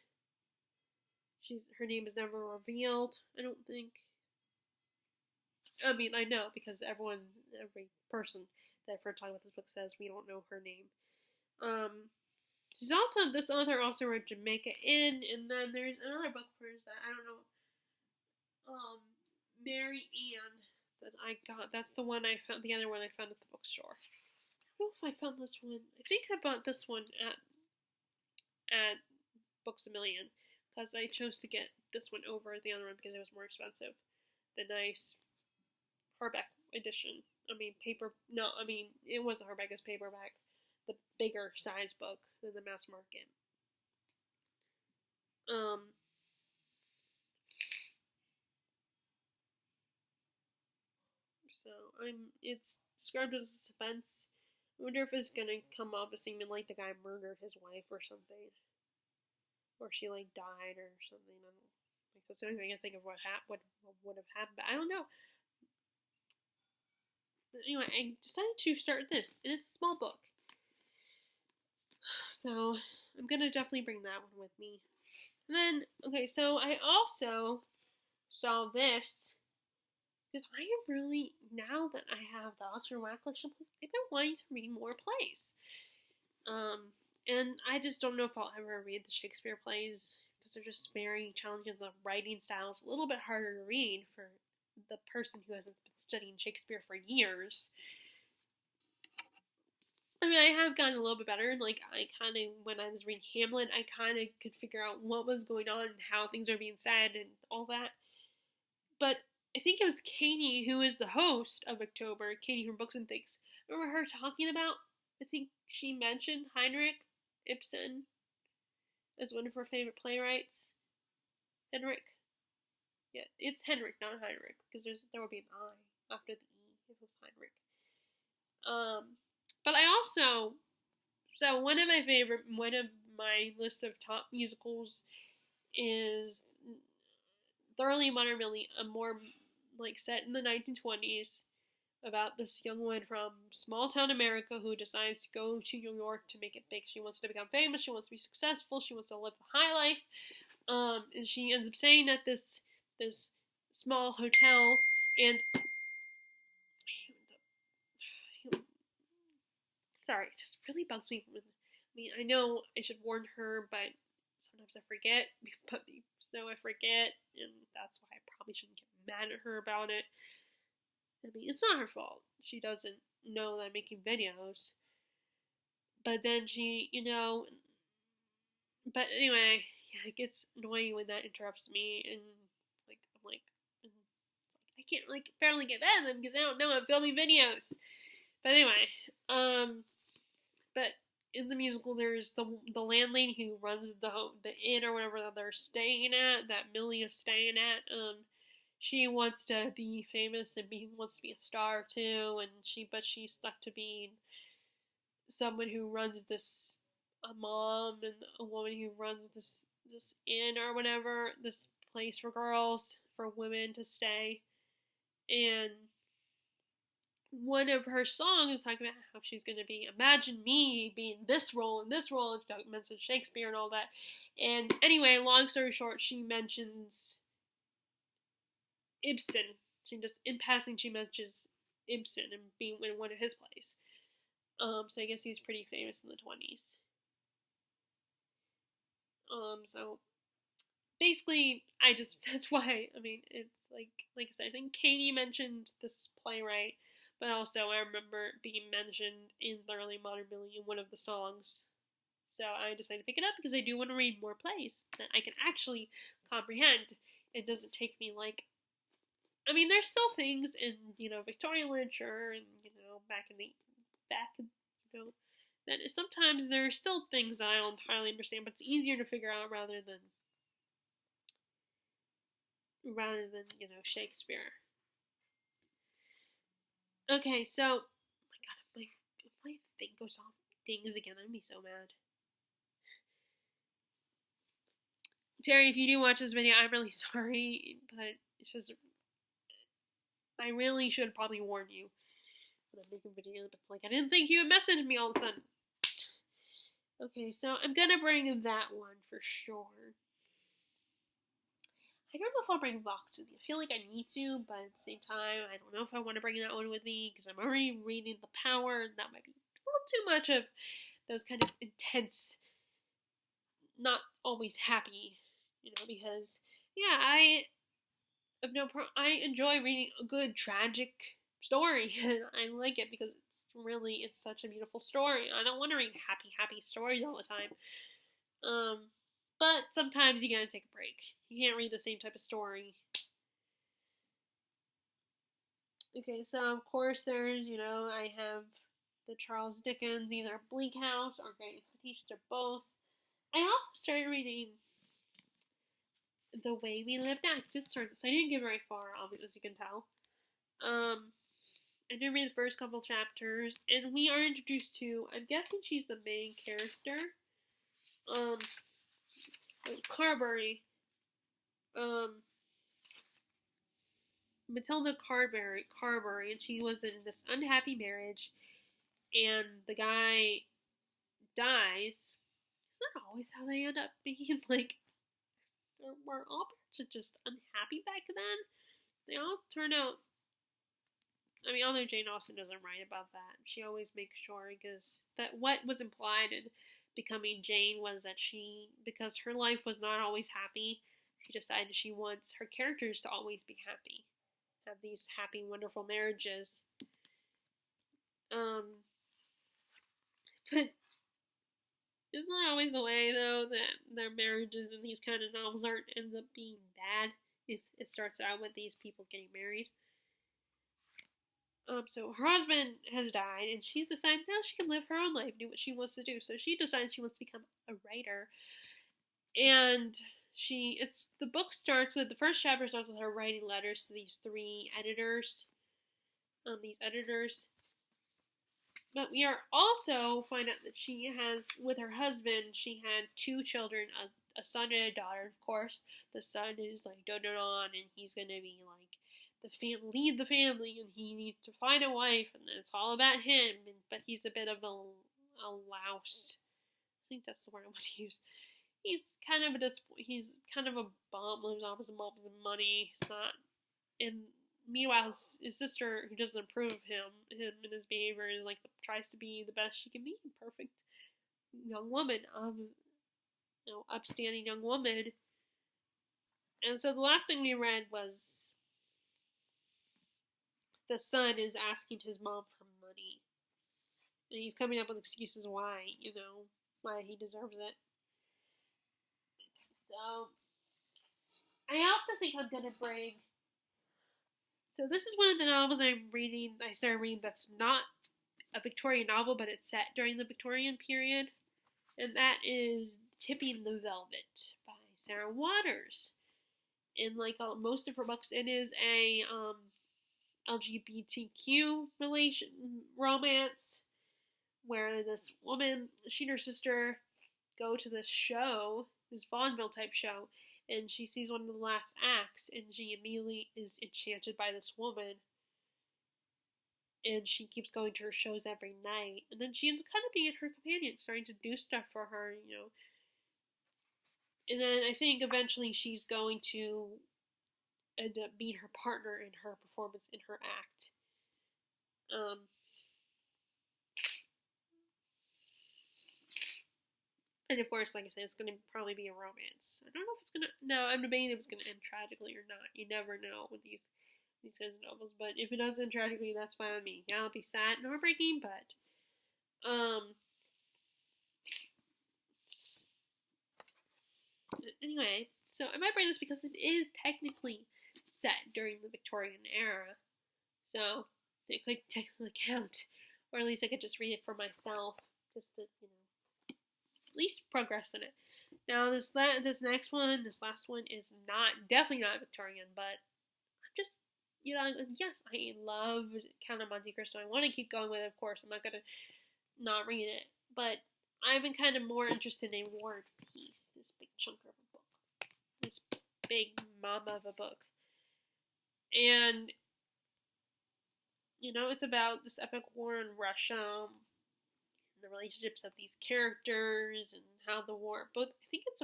Her name is never revealed, I don't think. I mean, I know, because every person that I've heard talking about this book says we don't know her name. This author also wrote Jamaica Inn, and then there's another book of hers that I don't know, Mary Ann, that I got. That's the one I found, the other one I found at the bookstore. I don't know if I found this one. I think I bought this one at Books A Million, because I chose to get this one over the other one because it was more expensive. The nice hardback edition. It wasn't hardback, it was paperback. The bigger size book than the mass market. It's described as a suspense. I wonder if it's gonna come off as seeming like the guy murdered his wife or something. Or she died or something. I don't know. That's the only thing I think of what would have happened, but I don't know. But anyway, I decided to start this, and it's a small book. So I'm gonna definitely bring that one with me. And then, okay, so I also saw this, because I am really, now that I have the Oscar Wilde collection, I've been wanting to read more plays. And I just don't know if I'll ever read the Shakespeare plays, because they're just very challenging. The writing style is a little bit harder to read for the person who hasn't been studying Shakespeare for years. I mean, I have gotten a little bit better. When I was reading Hamlet, I kind of could figure out what was going on and how things are being said and all that. But I think it was Katie, who is the host of October, Katie from Books and Things. I remember her talking about, I think she mentioned Heinrich Ibsen as one of her favorite playwrights. Henrik. Yeah, it's Henrik, not Heinrich, because there would be an I after the E if it was Heinrich. But I also, one of my list of top musicals is Thoroughly Modern Millie, a more set in the 1920s, about this young woman from small town America who decides to go to New York to make it big. She wants to become famous, she wants to be successful, she wants to live a high life, and she ends up staying at this small hotel, and sorry, it just really bugs me. I know I should warn her, but sometimes I forget, and that's why I probably shouldn't get mad at her about it. It's not her fault. She doesn't know that I'm making videos. But then but anyway, yeah, it gets annoying when that interrupts me, and I can't barely get mad at them because I don't know I'm filming videos. But anyway, but in the musical, there's the landlady who runs the inn or whatever that they're staying at, that Millie is staying at. She wants to be famous and wants to be a star too, but she's stuck to being someone who runs a mom and a woman who runs this inn or whatever, this place for girls, for women to stay. And one of her songs is talking about how she's going to be, imagine me being this role and this role, and she mentions Shakespeare and all that. And anyway, long story short, she mentions Ibsen. In passing, she mentions Ibsen and being in one of his plays. So I guess he's pretty famous in the 20s. So basically, that's why, I mean, it's like I said, I think Katie mentioned this playwright, but also I remember being mentioned in the early modern Millennium, one of the songs. So I decided to pick it up because I do want to read more plays that I can actually comprehend. It doesn't take me like, I mean, there's still things in, Victorian literature and, that sometimes there are still things that I don't entirely understand, but it's easier to figure out rather than Shakespeare. Okay, so, oh my god, if my thing goes off dings again, I'm gonna be so mad. Terry, if you do watch this video, I'm really sorry, but it's just, I really should probably warn you when I'm making videos, but it's like, I didn't think you would message me all of a sudden. Okay, so I'm gonna bring that one for sure. I don't know if I'll bring Vox with me. I feel like I need to, but at the same time, I don't know if I want to bring that one with me, because I'm already reading The Power, and that might be a little too much of those kind of intense, not always happy, because, yeah, I enjoy reading a good tragic story, and I like it because it's such a beautiful story. I don't want to read happy stories all the time. But sometimes you gotta take a break. You can't read the same type of story. Okay, so of course there's, I have the Charles Dickens, either Bleak House or Great Expectations, or both. I also started reading The Way We Live Now. I didn't get very far, as you can tell. I did read the first couple chapters, and we are introduced to, I'm guessing she's the main character, Carberry, Matilda Carberry, and she was in this unhappy marriage, and the guy dies. Is that always how they end up being? Like, were all parents just unhappy back then? They all turn out, I mean, although Jane Austen doesn't write about that, she always makes sure, because that what was implied in becoming Jane was that because her life was not always happy, she decided she wants her characters to always be happy, have these happy, wonderful marriages. But isn't that always the way, though, that their marriages in these kind of novels ends up being bad if it starts out with these people getting married? So her husband has died, and she's decided now she can live her own life, do what she wants to do. So she decides she wants to become a writer, and the book starts with, the first chapter starts with her writing letters to these three editors. But we are also find out that she has, with her husband, she had two children, a son and a daughter. Of course, the son is like doting on, and he's gonna be like lead the family, and he needs to find a wife, and it's all about him. But he's a bit of a louse. I think that's the word I want to use. He's kind of a bum, lives off his mom's money. He's not, and meanwhile, his sister, who doesn't approve of him and his behavior, is like tries to be the best she can be, perfect young woman, upstanding young woman. And so the last thing we read was the son is asking his mom for money, and he's coming up with excuses why he deserves it. So I also think I'm gonna bring. So this is one of the novels I started reading that's not a Victorian novel, but it's set during the Victorian period, and that is Tipping the Velvet by Sarah Waters. And like most of her books, it is a LGBTQ romance, where this woman, she and her sister go to this show, this vaudeville type show, and she sees one of the last acts, and she immediately is enchanted by this woman, and she keeps going to her shows every night, and then she ends up kind of being her companion, starting to do stuff for her, and then I think eventually she's going to end up being her partner in her performance in her act. And of course, like I said, it's going to probably be a romance. I don't know if it's going to. No, I'm debating if it's going to end tragically or not. You never know with these kinds of novels. But if it does end tragically, that's fine with me. Yeah, I'll be sad and heartbreaking, but anyway, so I might bring this because it is technically set during the Victorian era, so it could technically count, or at least I could just read it for myself, just to at least progress in it. Now this next one, this last one is definitely not Victorian, but I'm just yes, I love Count of Monte Cristo. I want to keep going with it, of course. I'm not gonna not read it, but I've been kind of more interested in War and Peace, this big chunk of a book, this big mama of a book, and it's about this epic war in Russia, the relationships of these characters, and how the war. Both I think it's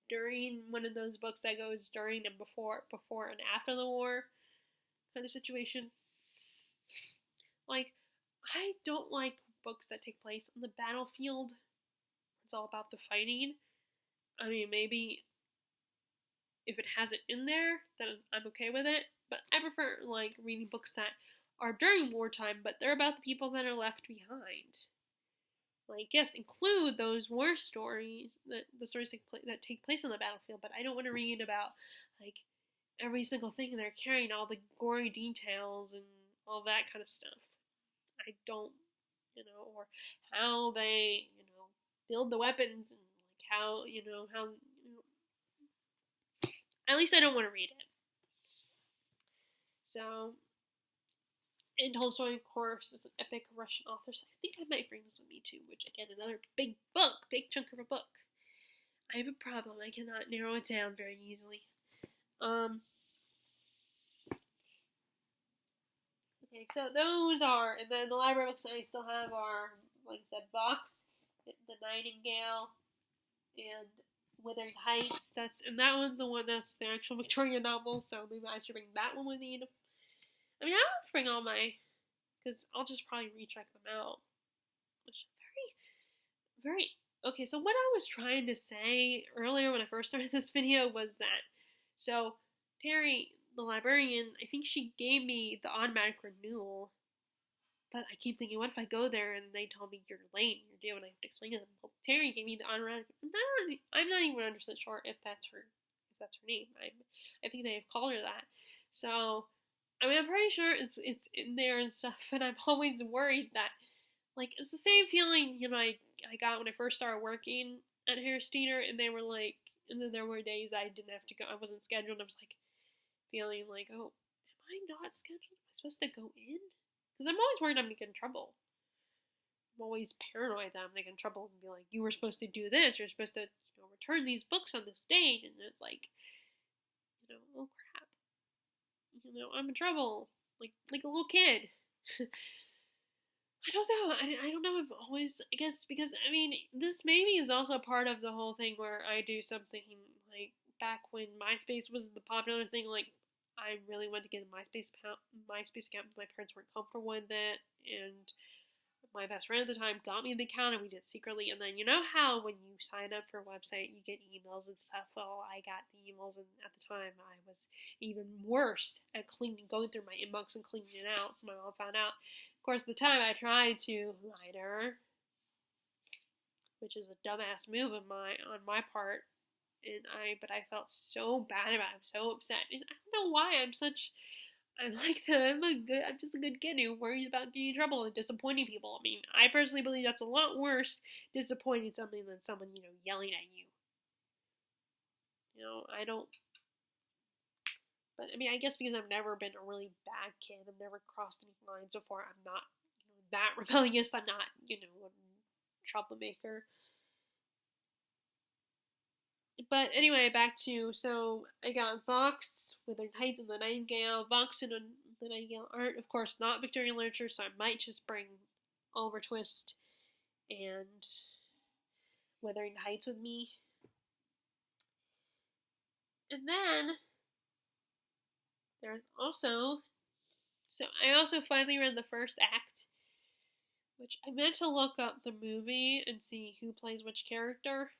during one of those books that goes during and before and after the war kind of situation. Like, I don't like books that take place on the battlefield. It's all about the fighting. I mean, maybe if it has it in there, then I'm okay with it. But I prefer reading books that are during wartime, but they're about the people that are left behind. Yes, include those war stories, the stories that take place on the battlefield, but I don't want to read about every single thing they're carrying, all the gory details and all that kind of stuff. I don't, or how they, build the weapons, and how, at least I don't want to read it. So, and Tolstoy, of course, is an epic Russian author, so I think I might bring this with me too, which, again, another big chunk of a book. I have a problem. I cannot narrow it down very easily. Okay, so those are, and then the library books that I still have are, like I said, Vox, The Nightingale, and Wuthering Heights. And that one's the one that's the actual Victorian novel, so maybe I should bring that one with me. I mean, I don't bring all my, because I'll just probably recheck them out. Which very, okay, so what I was trying to say earlier when I first started this video was that, so Terry, the librarian, I think she gave me the automatic renewal, but I keep thinking, what if I go there and they tell me you're late, you're due, and I have to explain to them? Well, Terry gave me the automatic. I'm not even 100% sure if that's her name. I think they have called her that. So, I mean, I'm pretty sure it's in there and stuff, but I'm always worried that, it's the same feeling, I got when I first started working at Harris Teeter, and they were and then there were days I didn't have to go, I wasn't scheduled, I was feeling oh, am I not scheduled? Am I supposed to go in? Because I'm always worried I'm going to get in trouble. I'm always paranoid that I'm going to get in trouble and be you were supposed to do this, you're supposed to, return these books on this date, and it's oh crap. I'm in trouble. Like a little kid. I don't know. I don't know if always, I guess, because, I mean, this maybe is also part of the whole thing where I do something, back when MySpace was the popular thing, I really wanted to get a MySpace account, but my parents weren't comfortable with it, and my best friend at the time got me the account, and we did it secretly, and then you know how when you sign up for a website, you get emails and stuff? Well, I got the emails, and at the time, I was even worse at going through my inbox and cleaning it out, so my mom found out. Of course, at the time, I tried to lie to her, which is a dumbass move on my part, but I felt so bad about it. I'm so upset, and I don't know why I'm like that. I'm just a good kid who worries about getting in trouble and disappointing people. I mean, I personally believe that's a lot worse disappointing somebody than someone, yelling at you. I don't. But, I mean, I guess because I've never been a really bad kid, I've never crossed any lines before, I'm not, that rebellious, I'm not, a troublemaker. But anyway, back to, so I got Vox, Wuthering Heights, and The Nightingale. Vox and The Nightingale aren't, of course, not Victorian literature, so I might just bring Oliver Twist and Wuthering Heights with me. And then there's also, so I also finally read the first act, which I meant to look up the movie and see who plays which character.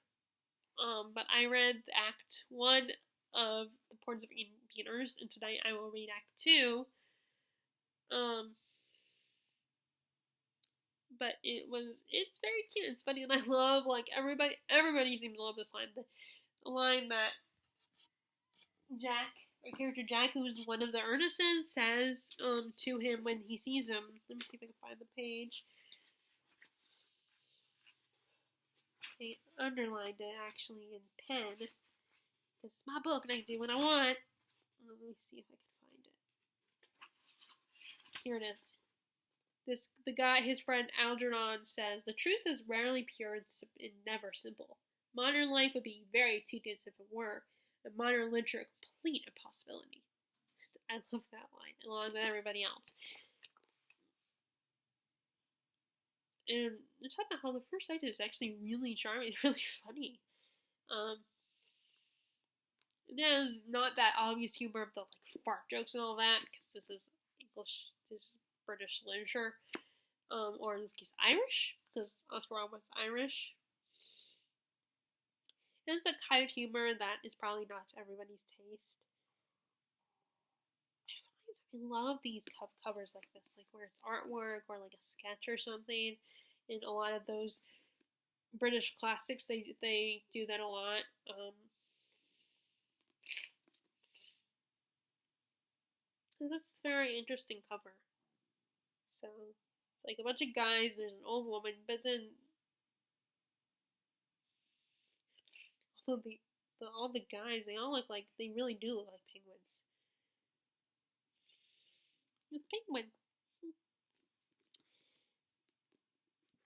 But I read Act 1 of The Porns of Beaners, and tonight I will read Act 2. But it's very cute. It's funny, and I love, like, everybody seems to love this line. The line that Jack, our character Jack, who's one of the Ernests, says to him when he sees him. Let me see if I can find the page. I underlined it actually in pen because it's my book and I can do what I want. Let me see if I can find it. Here it is. The guy, his friend Algernon, says the truth is rarely pure and never simple. Modern life would be very tedious if it were, and modern literature a complete impossibility. I love that line, along with everybody else. And they're talking about how the first act is actually really charming, really funny. It has not that obvious humor of the like fart jokes and all that, because this is English, this is British literature, or in this case Irish, because Oscar Wilde was Irish. It has the kind of humor that is probably not to everybody's taste. I love these covers like this, like where it's artwork or like a sketch or something. In a lot of those British classics, they do that a lot. This is a very interesting cover. So it's like a bunch of guys. There's an old woman, but then also all the guys, they all look like, they really do look like penguins. It's penguin.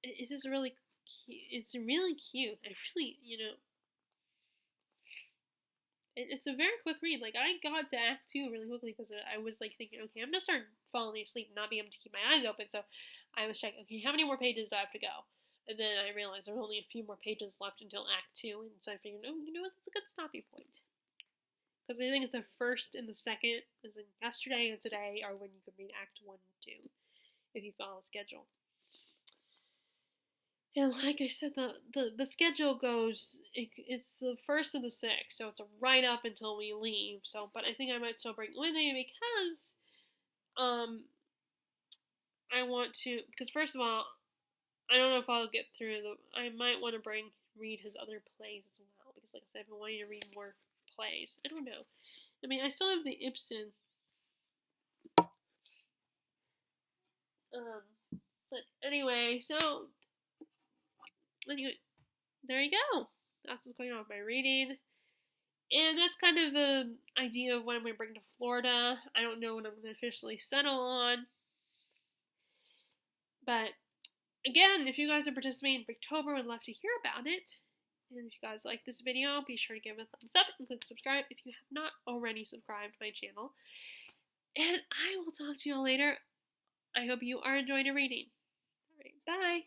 It is really cute. It's really cute. I really, it's a very quick read. Like, I got to Act 2 really quickly because I was, like, thinking, okay, I'm gonna start falling asleep and not being able to keep my eyes open, so I was checking, okay, how many more pages do I have to go? And then I realized there were only a few more pages left until Act 2, and so I figured, oh, you know what, that's a good stopping point. Because I think the first and the second, as in yesterday and today, are when you can read Act 1 and 2, if you follow the schedule. And like I said, the schedule goes, it's the 1st and the 6th, so it's right up until we leave. So, but I think I might still bring Winnie because, I want to, because first of all, I don't know if I'll get through I might want to read his other plays as well, because like I said, I've been wanting to read more plays. I don't know. I mean, I still have the Ibsen. But anyway, so anyway, there you go. That's what's going on with my reading. And that's kind of the idea of what I'm going to bring to Florida. I don't know when I'm going to officially settle on. But again, if you guys are participating in Inktober, I'd love to hear about it. And if you guys like this video, be sure to give it a thumbs up and click subscribe if you have not already subscribed to my channel. And I will talk to you all later. I hope you are enjoying your reading. Alright, bye!